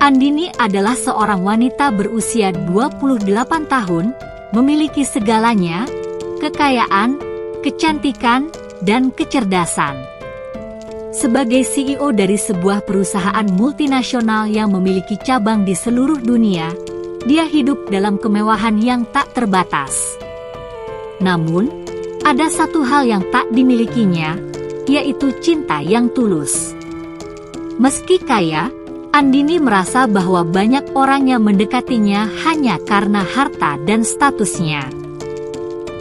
Andini adalah seorang wanita berusia 28 tahun, memiliki segalanya, kekayaan, kecantikan, dan kecerdasan. Sebagai CEO dari sebuah perusahaan multinasional yang memiliki cabang di seluruh dunia, dia hidup dalam kemewahan yang tak terbatas. Namun, ada satu hal yang tak dimilikinya, yaitu cinta yang tulus. Meski kaya, Andini merasa bahwa banyak orang yang mendekatinya hanya karena harta dan statusnya.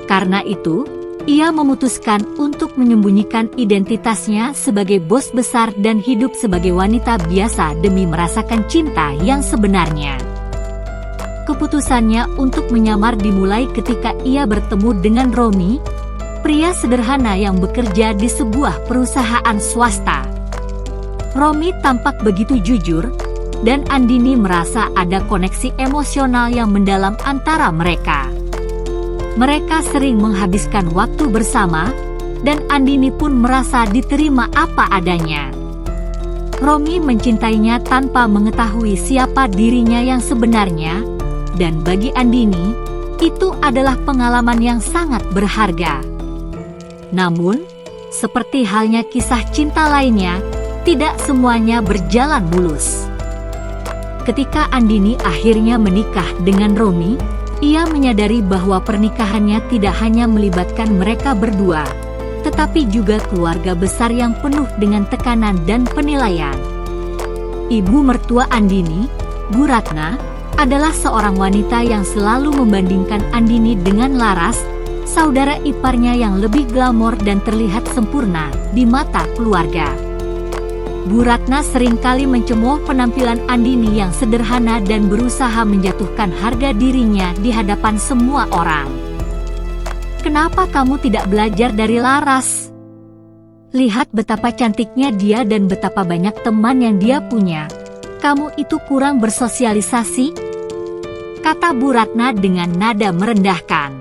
Karena itu, ia memutuskan untuk menyembunyikan identitasnya sebagai bos besar dan hidup sebagai wanita biasa demi merasakan cinta yang sebenarnya. Keputusannya untuk menyamar dimulai ketika ia bertemu dengan Romi, pria sederhana yang bekerja di sebuah perusahaan swasta. Romi tampak begitu jujur, dan Andini merasa ada koneksi emosional yang mendalam antara mereka. Mereka sering menghabiskan waktu bersama, dan Andini pun merasa diterima apa adanya. Romi mencintainya tanpa mengetahui siapa dirinya yang sebenarnya, dan bagi Andini, itu adalah pengalaman yang sangat berharga. Namun, seperti halnya kisah cinta lainnya, tidak semuanya berjalan mulus. Ketika Andini akhirnya menikah dengan Romi, ia menyadari bahwa pernikahannya tidak hanya melibatkan mereka berdua, tetapi juga keluarga besar yang penuh dengan tekanan dan penilaian. Ibu mertua Andini, Bu Ratna, adalah seorang wanita yang selalu membandingkan Andini dengan Laras, saudara iparnya yang lebih glamor dan terlihat sempurna di mata keluarga. Bu Ratna seringkali mencemooh penampilan Andini yang sederhana dan berusaha menjatuhkan harga dirinya di hadapan semua orang. "Kenapa kamu tidak belajar dari Laras? Lihat betapa cantiknya dia dan betapa banyak teman yang dia punya. Kamu itu kurang bersosialisasi," kata Bu Ratna dengan nada merendahkan.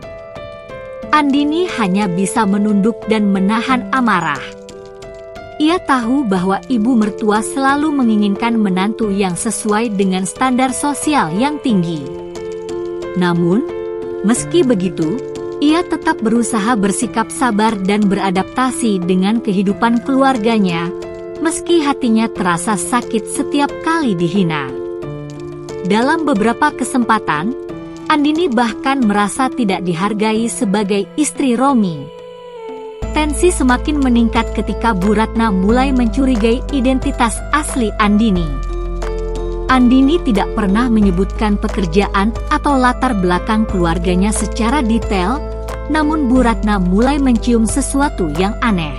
Andini hanya bisa menunduk dan menahan amarah. Ia tahu bahwa ibu mertua selalu menginginkan menantu yang sesuai dengan standar sosial yang tinggi. Namun, meski begitu, ia tetap berusaha bersikap sabar dan beradaptasi dengan kehidupan keluarganya, meski hatinya terasa sakit setiap kali dihina. Dalam beberapa kesempatan, Andini bahkan merasa tidak dihargai sebagai istri Romi. Tensi semakin meningkat ketika Bu Ratna mulai mencurigai identitas asli Andini. Andini tidak pernah menyebutkan pekerjaan atau latar belakang keluarganya secara detail, namun Bu Ratna mulai mencium sesuatu yang aneh.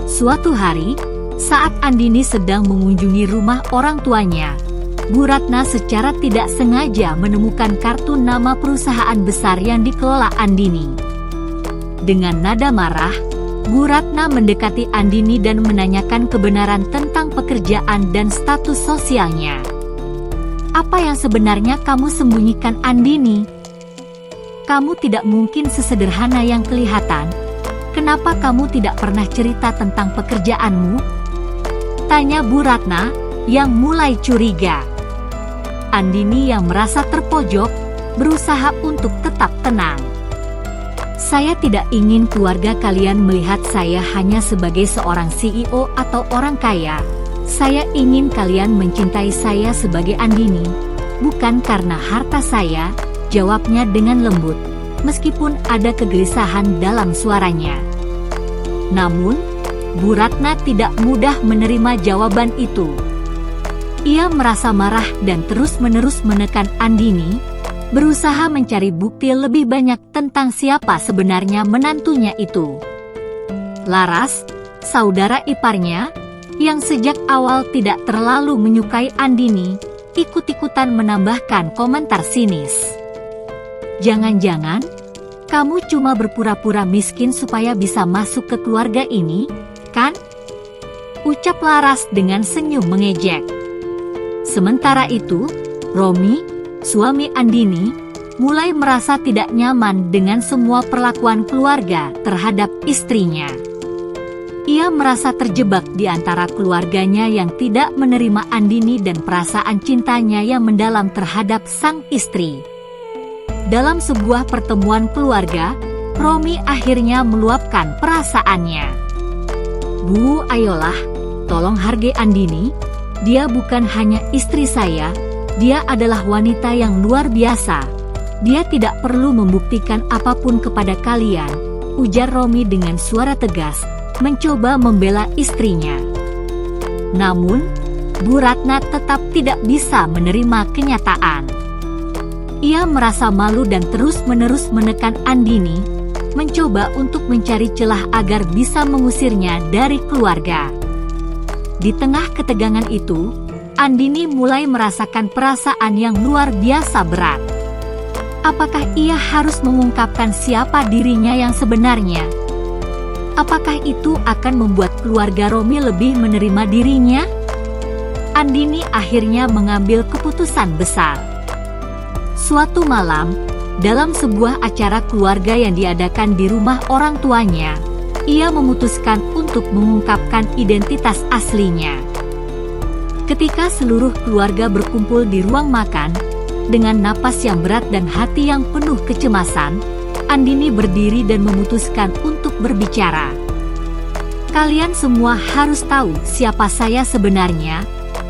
Suatu hari, saat Andini sedang mengunjungi rumah orang tuanya, Bu Ratna secara tidak sengaja menemukan kartu nama perusahaan besar yang dikelola Andini. Dengan nada marah, Bu Ratna mendekati Andini dan menanyakan kebenaran tentang pekerjaan dan status sosialnya. "Apa yang sebenarnya kamu sembunyikan, Andini? Kamu tidak mungkin sesederhana yang kelihatan. Kenapa kamu tidak pernah cerita tentang pekerjaanmu?" tanya Bu Ratna, yang mulai curiga. Andini yang merasa terpojok, berusaha untuk tetap tenang. "Saya tidak ingin keluarga kalian melihat saya hanya sebagai seorang CEO atau orang kaya. Saya ingin kalian mencintai saya sebagai Andini, bukan karena harta saya," jawabnya dengan lembut, meskipun ada kegelisahan dalam suaranya. Namun, Bu Ratna tidak mudah menerima jawaban itu. Ia merasa marah dan terus-menerus menekan Andini, berusaha mencari bukti lebih banyak tentang siapa sebenarnya menantunya itu. Laras, saudara iparnya, yang sejak awal tidak terlalu menyukai Andini, ikut-ikutan menambahkan komentar sinis. "Jangan-jangan, kamu cuma berpura-pura miskin supaya bisa masuk ke keluarga ini, kan?" ucap Laras dengan senyum mengejek. Sementara itu, Romi, suami Andini, mulai merasa tidak nyaman dengan semua perlakuan keluarga terhadap istrinya. Ia merasa terjebak di antara keluarganya yang tidak menerima Andini dan perasaan cintanya yang mendalam terhadap sang istri. Dalam sebuah pertemuan keluarga, Romi akhirnya meluapkan perasaannya. "Bu, ayolah, tolong hargai Andini. Dia bukan hanya istri saya, dia adalah wanita yang luar biasa. Dia tidak perlu membuktikan apapun kepada kalian," ujar Romi dengan suara tegas, mencoba membela istrinya. Namun, Bu Ratna tetap tidak bisa menerima kenyataan. Ia merasa malu dan terus-menerus menekan Andini, mencoba untuk mencari celah agar bisa mengusirnya dari keluarga. Di tengah ketegangan itu, Andini mulai merasakan perasaan yang luar biasa berat. Apakah ia harus mengungkapkan siapa dirinya yang sebenarnya? Apakah itu akan membuat keluarga Romi lebih menerima dirinya? Andini akhirnya mengambil keputusan besar. Suatu malam, dalam sebuah acara keluarga yang diadakan di rumah orang tuanya, ia memutuskan untuk mengungkapkan identitas aslinya. Ketika seluruh keluarga berkumpul di ruang makan, dengan napas yang berat dan hati yang penuh kecemasan, Andini berdiri dan memutuskan untuk berbicara. "Kalian semua harus tahu siapa saya sebenarnya,"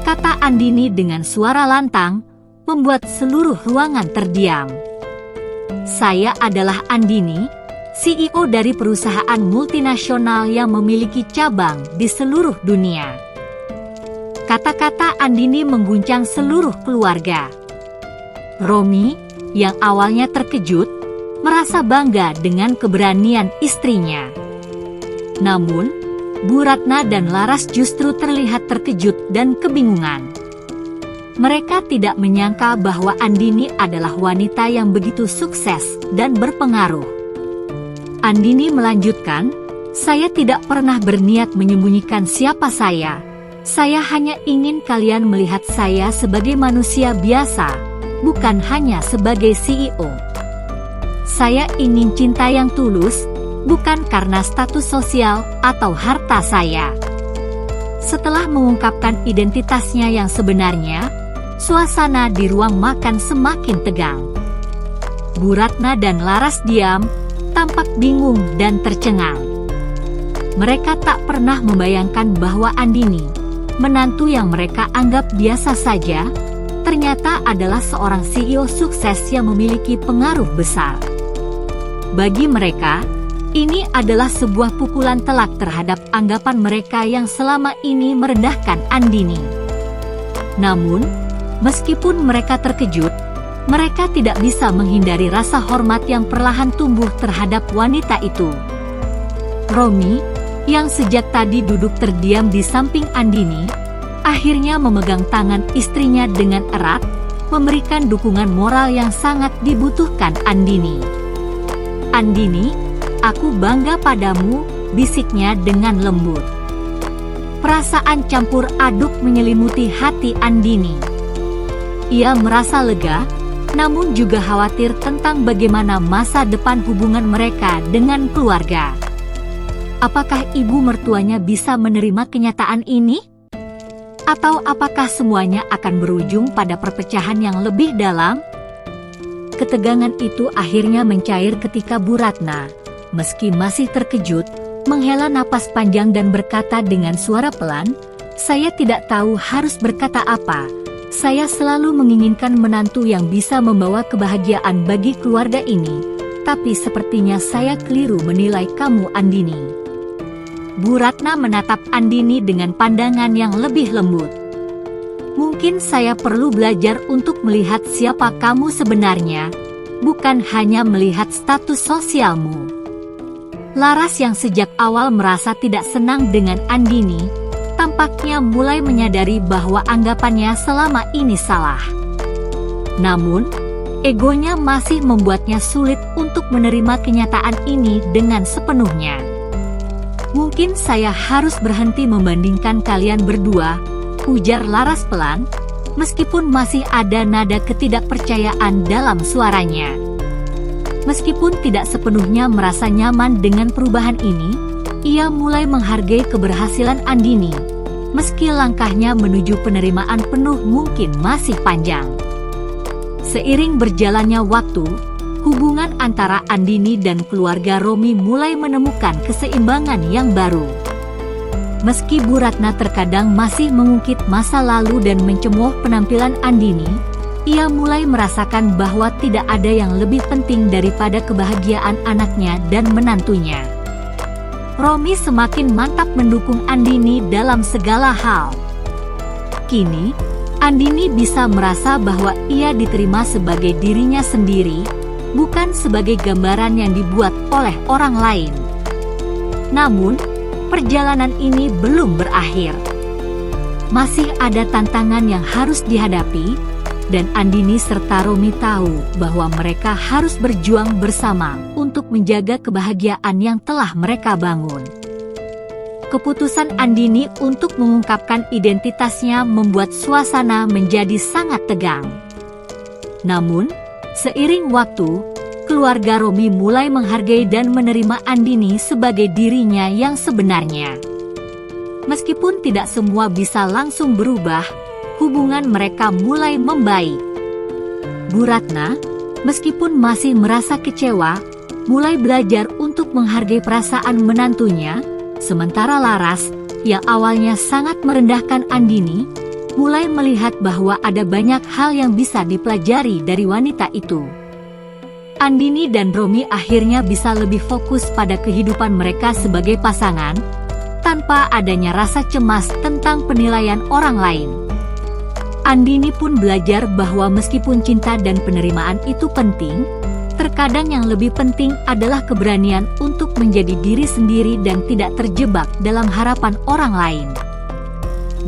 kata Andini dengan suara lantang, membuat seluruh ruangan terdiam. "Saya adalah Andini, CEO dari perusahaan multinasional yang memiliki cabang di seluruh dunia." Kata-kata Andini mengguncang seluruh keluarga. Romi, yang awalnya terkejut, merasa bangga dengan keberanian istrinya. Namun, Bu Ratna dan Laras justru terlihat terkejut dan kebingungan. Mereka tidak menyangka bahwa Andini adalah wanita yang begitu sukses dan berpengaruh. Andini melanjutkan, "Saya tidak pernah berniat menyembunyikan siapa saya. Saya hanya ingin kalian melihat saya sebagai manusia biasa, bukan hanya sebagai CEO. Saya ingin cinta yang tulus, bukan karena status sosial atau harta saya." Setelah mengungkapkan identitasnya yang sebenarnya, suasana di ruang makan semakin tegang. Bu Ratna dan Laras diam, tampak bingung dan tercengang. Mereka tak pernah membayangkan bahwa Andini, menantu yang mereka anggap biasa saja, ternyata adalah seorang CEO sukses yang memiliki pengaruh besar. Bagi mereka, ini adalah sebuah pukulan telak terhadap anggapan mereka yang selama ini merendahkan Andini. Namun, meskipun mereka terkejut, mereka tidak bisa menghindari rasa hormat yang perlahan tumbuh terhadap wanita itu. Romi, yang sejak tadi duduk terdiam di samping Andini, akhirnya memegang tangan istrinya dengan erat, memberikan dukungan moral yang sangat dibutuhkan Andini. "Andini, aku bangga padamu," bisiknya dengan lembut. Perasaan campur aduk menyelimuti hati Andini. Ia merasa lega, namun juga khawatir tentang bagaimana masa depan hubungan mereka dengan keluarga. Apakah ibu mertuanya bisa menerima kenyataan ini? Atau apakah semuanya akan berujung pada perpecahan yang lebih dalam? Ketegangan itu akhirnya mencair ketika Bu Ratna, meski masih terkejut, menghela napas panjang dan berkata dengan suara pelan, "Saya tidak tahu harus berkata apa. Saya selalu menginginkan menantu yang bisa membawa kebahagiaan bagi keluarga ini, tapi sepertinya saya keliru menilai kamu, Andini." Bu Ratna menatap Andini dengan pandangan yang lebih lembut. "Mungkin saya perlu belajar untuk melihat siapa kamu sebenarnya, bukan hanya melihat status sosialmu." Laras yang sejak awal merasa tidak senang dengan Andini, tampaknya mulai menyadari bahwa anggapannya selama ini salah. Namun, egonya masih membuatnya sulit untuk menerima kenyataan ini dengan sepenuhnya. "Mungkin saya harus berhenti membandingkan kalian berdua," ujar Laras pelan, meskipun masih ada nada ketidakpercayaan dalam suaranya. Meskipun tidak sepenuhnya merasa nyaman dengan perubahan ini, ia mulai menghargai keberhasilan Andini, meski langkahnya menuju penerimaan penuh mungkin masih panjang. Seiring berjalannya waktu, hubungan antara Andini dan keluarga Romi mulai menemukan keseimbangan yang baru. Meski Bu Ratna terkadang masih mengungkit masa lalu dan mencemooh penampilan Andini, ia mulai merasakan bahwa tidak ada yang lebih penting daripada kebahagiaan anaknya dan menantunya. Romi semakin mantap mendukung Andini dalam segala hal. Kini, Andini bisa merasa bahwa ia diterima sebagai dirinya sendiri, bukan sebagai gambaran yang dibuat oleh orang lain. Namun, perjalanan ini belum berakhir. Masih ada tantangan yang harus dihadapi, dan Andini serta Romi tahu bahwa mereka harus berjuang bersama untuk menjaga kebahagiaan yang telah mereka bangun. Keputusan Andini untuk mengungkapkan identitasnya membuat suasana menjadi sangat tegang. Namun, seiring waktu, keluarga Romi mulai menghargai dan menerima Andini sebagai dirinya yang sebenarnya. Meskipun tidak semua bisa langsung berubah, hubungan mereka mulai membaik. Bu Ratna, meskipun masih merasa kecewa, mulai belajar untuk menghargai perasaan menantunya, sementara Laras, yang awalnya sangat merendahkan Andini, mulai melihat bahwa ada banyak hal yang bisa dipelajari dari wanita itu. Andini dan Romi akhirnya bisa lebih fokus pada kehidupan mereka sebagai pasangan, tanpa adanya rasa cemas tentang penilaian orang lain. Andini pun belajar bahwa meskipun cinta dan penerimaan itu penting, terkadang yang lebih penting adalah keberanian untuk menjadi diri sendiri dan tidak terjebak dalam harapan orang lain.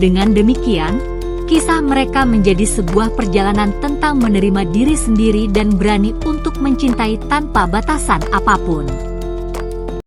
Dengan demikian, kisah mereka menjadi sebuah perjalanan tentang menerima diri sendiri dan berani untuk mencintai tanpa batasan apapun.